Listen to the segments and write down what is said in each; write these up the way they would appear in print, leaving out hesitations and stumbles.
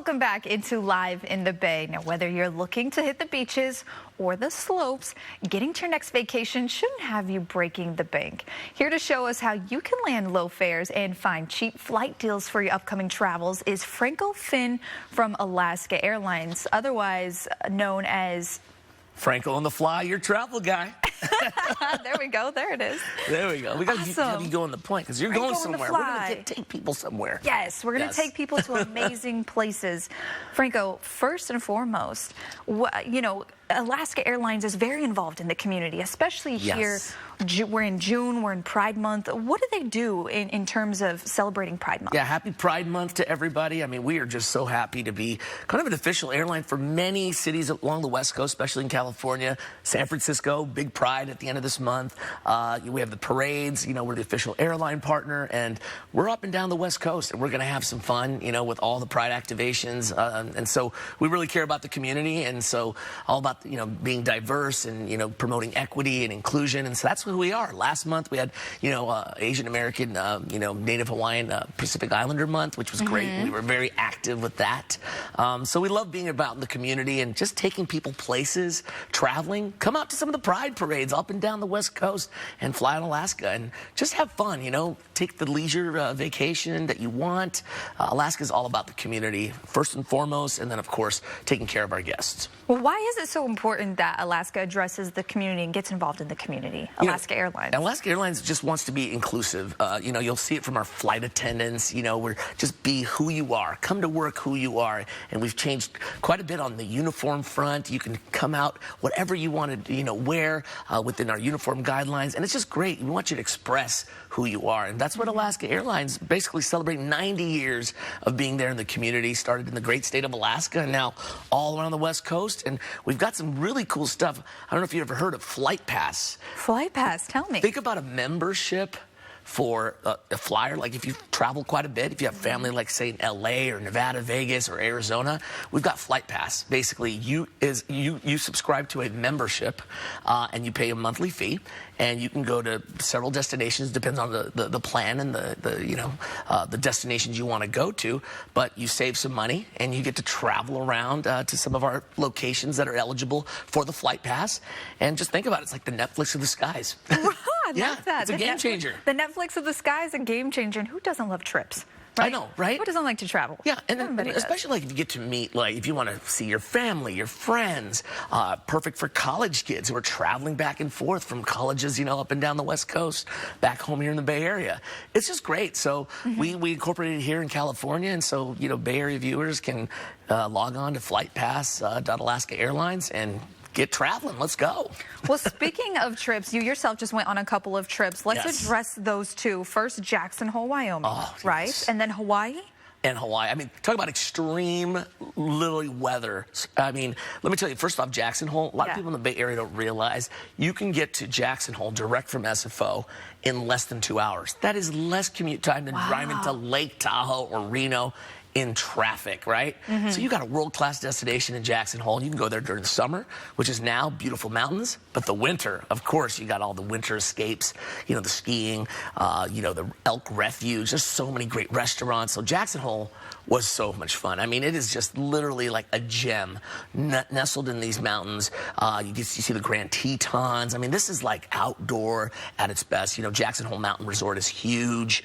Welcome back into Live in the Bay. Now, whether you're looking to hit the beaches or the slopes, getting to your next vacation shouldn't have you breaking the bank. Here to show us how you can land low fares and find cheap flight deals for your upcoming travels is Franco Finn from Alaska Airlines, otherwise known as Franco on the Fly, your travel guy. There we go. There it is. There we go. We got to have you go on the point because you're going somewhere. We're going to take people somewhere. Yes, we're going to take people to amazing places. Franco, first and foremost, Alaska Airlines is very involved in the community, especially here. We're in June, we're in Pride Month. What do they do in terms of celebrating Pride Month? Yeah, happy Pride Month to everybody. I mean, we are just so happy to be kind of an official airline for many cities along the West Coast, especially in California. San Francisco, big Pride at the end of this month. We have the parades, we're the official airline partner, and we're up and down the West Coast, and we're going to have some fun, with all the Pride activations. And so we really care about the community, and so all about, being diverse and, promoting equity and inclusion, and so that's who we are. Last month we had, Asian American, Native Hawaiian Pacific Islander Month, which was great. We were very active with that. So we love being about in the community and just taking people places, traveling. Come out to some of the Pride parades up and down the West Coast and fly on Alaska and just have fun, take the leisure vacation that you want. Alaska is all about the community, first and foremost, and then, of course, taking care of our guests. Well, why is it so important that Alaska addresses the community and gets involved in the community? Alaska Airlines. Alaska Airlines just wants to be inclusive. You'll see it from our flight attendants. We're just be who you are. Come to work who you are. And we've changed quite a bit on the uniform front. You can come out whatever you want to, wear within our uniform guidelines. And it's just great. We want you to express who you are. And that's what Alaska Airlines basically celebrating 90 years of being there in the community. Started in the great state of Alaska and now all around the West Coast. And we've got some really cool stuff. I don't know if you've ever heard of Flight Pass. Flight Pass, tell me. Think about a membership for a flyer, like if you travel quite a bit, if you have family like say in LA or Nevada, Vegas or Arizona, we've got Flight Pass. Basically, you subscribe to a membership and you pay a monthly fee, and you can go to several destinations, depends on the plan and the destinations you want to go to, but you save some money and you get to travel around to some of our locations that are eligible for the Flight Pass. And just think about it, it's like the Netflix of the skies. Yeah, it's a game changer. The Netflix of the sky is a game changer, and who doesn't love trips? Right? I know, right? Who doesn't like to travel? Yeah, and especially like if you get to meet, like if you want to see your family, your friends, perfect for college kids who are traveling back and forth from colleges, up and down the West Coast, back home here in the Bay Area. It's just great. So we incorporated it here in California, and so, Bay Area viewers can log on to flightpass.Alaska Airlines and get traveling. Let's go. Well, speaking of trips, you yourself just went on a couple of trips. Let's address those two. First, Jackson Hole, Wyoming, right? And then Hawaii? And Hawaii. I mean, talk about extreme literally weather. I mean, let me tell you, first off, Jackson Hole, a lot of people in the Bay Area don't realize you can get to Jackson Hole direct from SFO in less than 2 hours. That is less commute time than driving to Lake Tahoe or Reno in traffic, right? So you got a world-class destination in Jackson Hole, and you can go there during the summer, which is now beautiful mountains, but the winter, of course, you got all the winter escapes, the skiing, the elk refuge. There's so many great restaurants. So Jackson Hole was so much fun. I mean, it is just literally like a gem nestled in these mountains. You see the Grand Tetons. I mean, this is like outdoor at its best. Jackson Hole Mountain Resort is huge,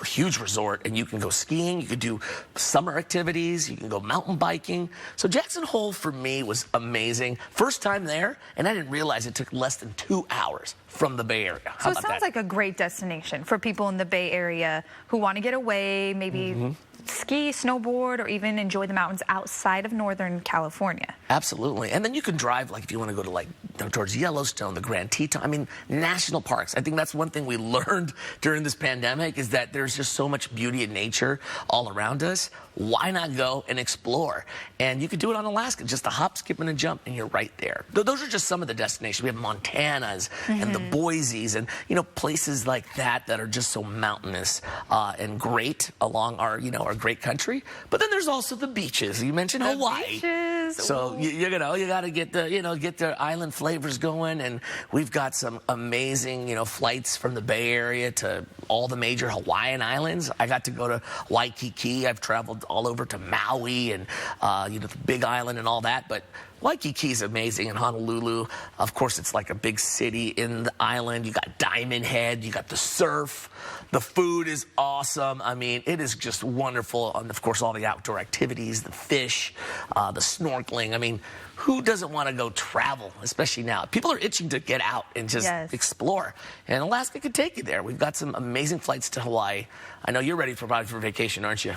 huge resort, and you can go skiing, you could do summer activities, you can go mountain biking. So Jackson Hole for me was amazing. First time there, and I didn't realize it took less than 2 hours from the Bay Area. So it sounds like a great destination for people in the Bay Area who want to get away, maybe ski, snowboard, or even enjoy the mountains outside of Northern California. Absolutely. And then you can drive, like if you want to go to towards Yellowstone, the Grand Teton, I mean, national parks. I think that's one thing we learned during this pandemic is that there's just so much beauty in nature all around us. Why not go and explore? And you could do it on Alaska, just a hop, skip, and a jump, and you're right there. Those are just some of the destinations. We have Montanas and the Boise's and, places like that that are just so mountainous and great along our, our great country. But then there's also the beaches. You mentioned Hawaii. Beaches. Yes. So you got to get the island flavors going, and we've got some amazing flights from the Bay Area to all the major Hawaiian islands. I got to go to Waikiki. I've traveled all over to Maui and the Big Island and all that, but Waikiki is amazing, in Honolulu. Of course, it's like a big city in the island. You got Diamond Head, you got the surf. The food is awesome. I mean, it is just wonderful. And of course, all the outdoor activities, the fish, the snorkeling. I mean, who doesn't want to go travel, especially now? People are itching to get out and just explore. And Alaska could take you there. We've got some amazing flights to Hawaii. I know you're ready for vacation, aren't you?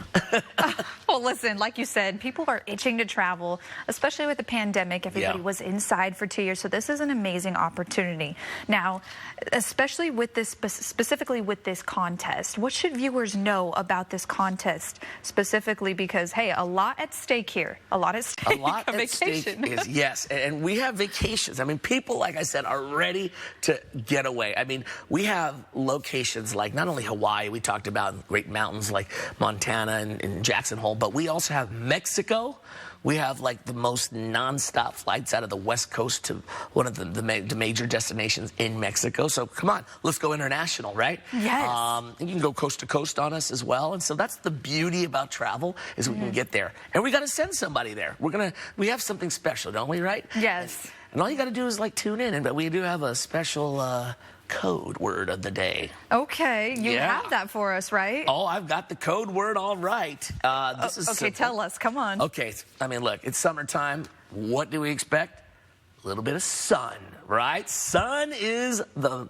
Well, listen, like you said, people are itching to travel, especially with the pandemic. Everybody was inside for 2 years, so this is an amazing opportunity. Now, especially with this, specifically with this contest, what should viewers know about this contest specifically? Because, hey, a lot at stake here. A lot at stake. A lot at stake is, yes, and we have vacations. I mean, people, like I said, are ready to get away. I mean, we have locations like not only Hawaii, we talked about great mountains like Montana and Jackson Hole, but we also have Mexico. We have like the most nonstop flights out of the West Coast to one of the major destinations in Mexico. So come on, let's go international, right? Yes. You can go coast to coast on us as well. And so that's the beauty about travel, is we can get there. And we got to send somebody there. We have something special, don't we, right? Yes. And all you got to do is like tune in. But we do have a special code word of the day. Okay, you have that for us, right? Oh, I've got the code word all right. This is okay, simple. tell us. Come on. Okay, I mean, look, it's summertime. What do we expect? A little bit of sun, right? Sun is the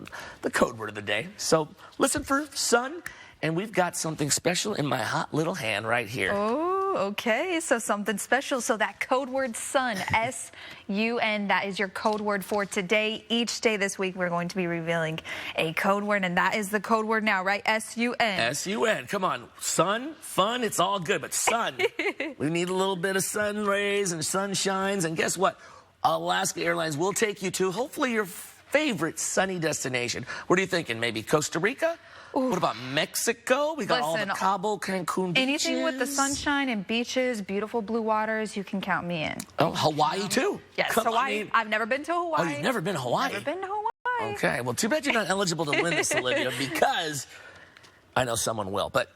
code word of the day. So listen for sun, and we've got something special in my hot little hand right here. Oh, okay. So something special. So that code word sun, S-U-N, that is your code word for today. Each day this week, we're going to be revealing a code word, and that is the code word now, right? S-U-N. S-U-N. Come on. Sun, fun, it's all good, but sun. We need a little bit of sun rays and sunshines, and guess what? Alaska Airlines will take you to hopefully your favorite sunny destination. What are you thinking? Maybe Costa Rica? Ooh. What about Mexico? We got all the Cabo, Cancun beaches. Anything with the sunshine and beaches, beautiful blue waters, you can count me in. Oh, Hawaii too? Yes, Hawaii. I've never been to Hawaii. Oh, you've never been to Hawaii? Never been to Hawaii. Okay, well, too bad you're not eligible to win this, Olivia, because I know someone will, but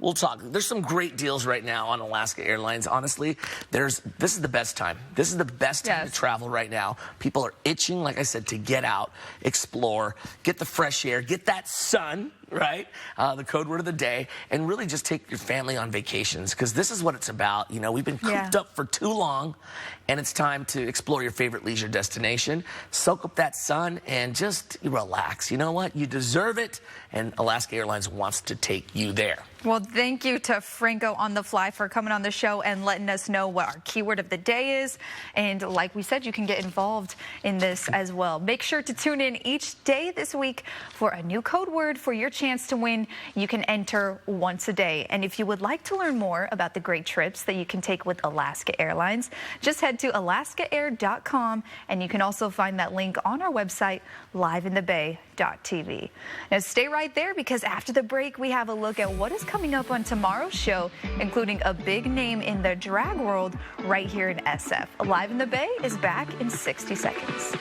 we'll talk. There's some great deals right now on Alaska Airlines. Honestly, this is the best time. This is the best time to travel right now. People are itching, like I said, to get out, explore, get the fresh air, get that sun, right? The code word of the day, and really just take your family on vacations, because this is what it's about. We've been cooped up for too long, and it's time to explore your favorite leisure destination, soak up that sun, and just relax. You know what? You deserve it, and Alaska Airlines wants to take you there. Well, thank you to Franco on the Fly for coming on the show and letting us know what our keyword of the day is. And like we said, you can get involved in this as well. Make sure to tune in each day this week for a new code word for your chance to win. You can enter once a day. And if you would like to learn more about the great trips that you can take with Alaska Airlines, just head to alaskaair.com, and you can also find that link on our website, liveinthebay.tv. Now stay right there, because after the break, we have a look at what is coming up on tomorrow's show, including a big name in the drag world right here in SF. Live in the Bay is back in 60 seconds.